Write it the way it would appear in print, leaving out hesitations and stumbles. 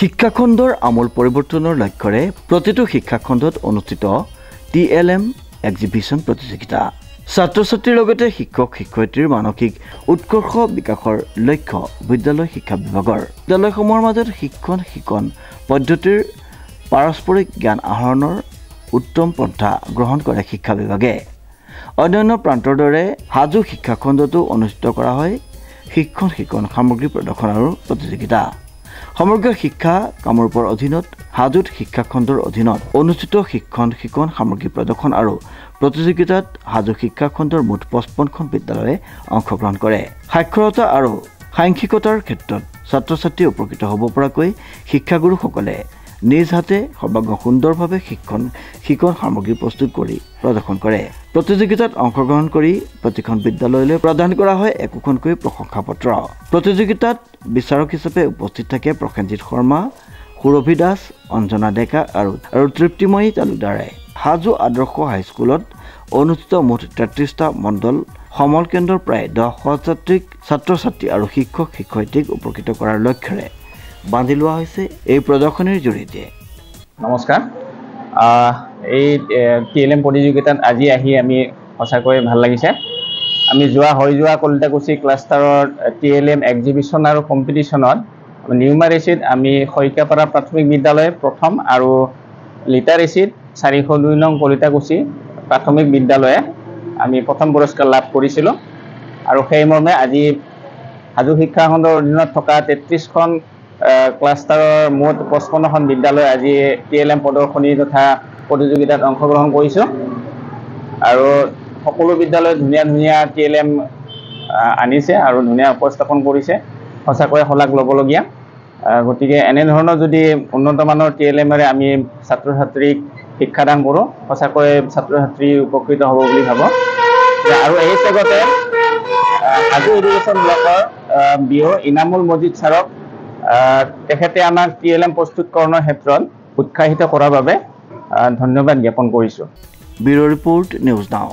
শিক্ষাখণ্ডৰ আমূল পৰিৱৰ্তনৰ লক্ষ্যৰে প্ৰতিটো শিক্ষাখণ্ডত অনুষ্ঠিত TLM এক্সিবিশ্যন প্ৰতিযোগিতা ছাত্ৰ-ছাত্ৰীৰ লগতে শিক্ষক-শিক্ষয়িত্ৰীৰ মানসিক উৎকৰ্ষ বিকাশৰ লক্ষ্য বিদ্যালয় শিক্ষা বিভাগৰ বিদ্যালয়সমূহৰ মাজত শিক্ষণ পদ্ধতিৰ পাৰস্পৰিক জ্ঞান আহৰণৰ উত্তম পন্থা গ্ৰহণ কৰে শিক্ষা বিভাগে অন্যান্য প্ৰান্তৰ দৰে হাজু শিক্ষাখণ্ডতো অনুষ্ঠিত কৰা হয় শিক্ষণ সামগ্ৰী প্ৰদৰ্শন আৰু প্ৰতিযোগিতা সমগ্ৰ শিক্ষা কামৰূপৰ অধীনত হাজুত শিক্ষাখণ্ডৰ অধীনত অনুষ্ঠিত শিক্ষণ সামগ্ৰী প্ৰদৰ্শন আৰু প্ৰতিযোগিতাত হাজু শিক্ষাখণ্ডৰ মুঠ 55খন বিদ্যালয়ে অংশগ্ৰহণ কৰে সাক্ষৰতা আৰু সাংখ্যিকতাৰ ক্ষেত্ৰত ছাত্ৰ-ছাত্ৰী উপকৃত হ'ব পৰাকৈ শিক্ষাগুৰুসকলে নিজ হাতে সৰ্বাংগ সুন্দৰভাৱে শিক্ষণ সামগ্ৰী প্ৰস্তুত কৰি প্ৰদৰ্শন কৰে প্ৰতিযোগিতাত অংশগ্ৰহণ কৰি প্ৰতিখন বিদ্যালয়লৈ প্ৰদান কৰা হয় একোখনকৈ প্ৰশংসাপত্ৰ প্ৰতিযোগিতাত বিচাৰক হিচাপে উপস্থিত থাকে প্ৰসেনজিৎ শৰ্মা সুৰভি দাস অঞ্জনা ডেকা আৰু তৃপ্তিময়ী তালুকদাৰে হাজু আদৰ্শ হাইস্কুলত অনুষ্ঠিত মুঠ 33টা মণ্ডল সমল কেন্দ্ৰৰ প্ৰায় 10,000 ছাত্ৰ-ছাত্ৰী আৰু শিক্ষক-শিক্ষয়িত্ৰীক উপকৃত কৰাৰ লক্ষ্যৰে বান্ধি লোৱা হৈছে এই প্ৰদৰ্শনীৰ জৰিয়তে নমস্কাৰ এই TLM প্ৰতিযোগিতাত আজি আহি আমি সঁচাকৈ ভাল লাগিছে আমি যোৱা কলিতাকুছি ক্লাষ্টাৰৰ TLM এক্সিবিশ্যন আৰু কম্পিটিশ্যনত নিউমাৰেচিত আমি শইকীয়াপাৰা প্ৰাথমিক বিদ্যালয় প্ৰথম আৰু লিটাৰেচিত 402 নং কলিতাকুছি প্ৰাথমিক বিদ্যালয়ে আমি প্ৰথম পুৰস্কাৰ লাভ কৰিছিলোঁ আৰু সেই মৰ্মে আজি হাজু শিক্ষাখণ্ডৰ অধীনত থকা 33খন ক্লাষ্টাৰৰ মুঠ 55খন বিদ্যালয় আজি TLM প্ৰদৰ্শনী তথা প্ৰতিযোগিতাত অংশগ্ৰহণ কৰিছোঁ আৰু সকলো বিদ্যালয়ে ধুনীয়া TLM আনিছে আৰু ধুনীয়া উপস্থাপন কৰিছে সঁচাকৈ শলাগ ল'বলগীয়া গতিকে এনেধৰণৰ যদি উন্নতমানৰ TLMৰে আমি ছাত্ৰ-ছাত্ৰীক শিক্ষাদান কৰোঁ সঁচাকৈ ছাত্ৰ-ছাত্ৰী উপকৃত হ'ব বুলি ভাবোঁ আৰু এই চেগতে হাজু এডুকেশ্যন ব্লকৰ বিঅ ইনামুল মজিদ ছাৰক তেখেতে আমাক TLM প্ৰস্তুতকৰণৰ ক্ষেত্ৰত উৎসাহিত কৰাৰ বাবে ধন্যবাদ জ্ঞাপন কৰিছোঁ ব্যুৰ ৰিপৰ্ট নিউজ নাও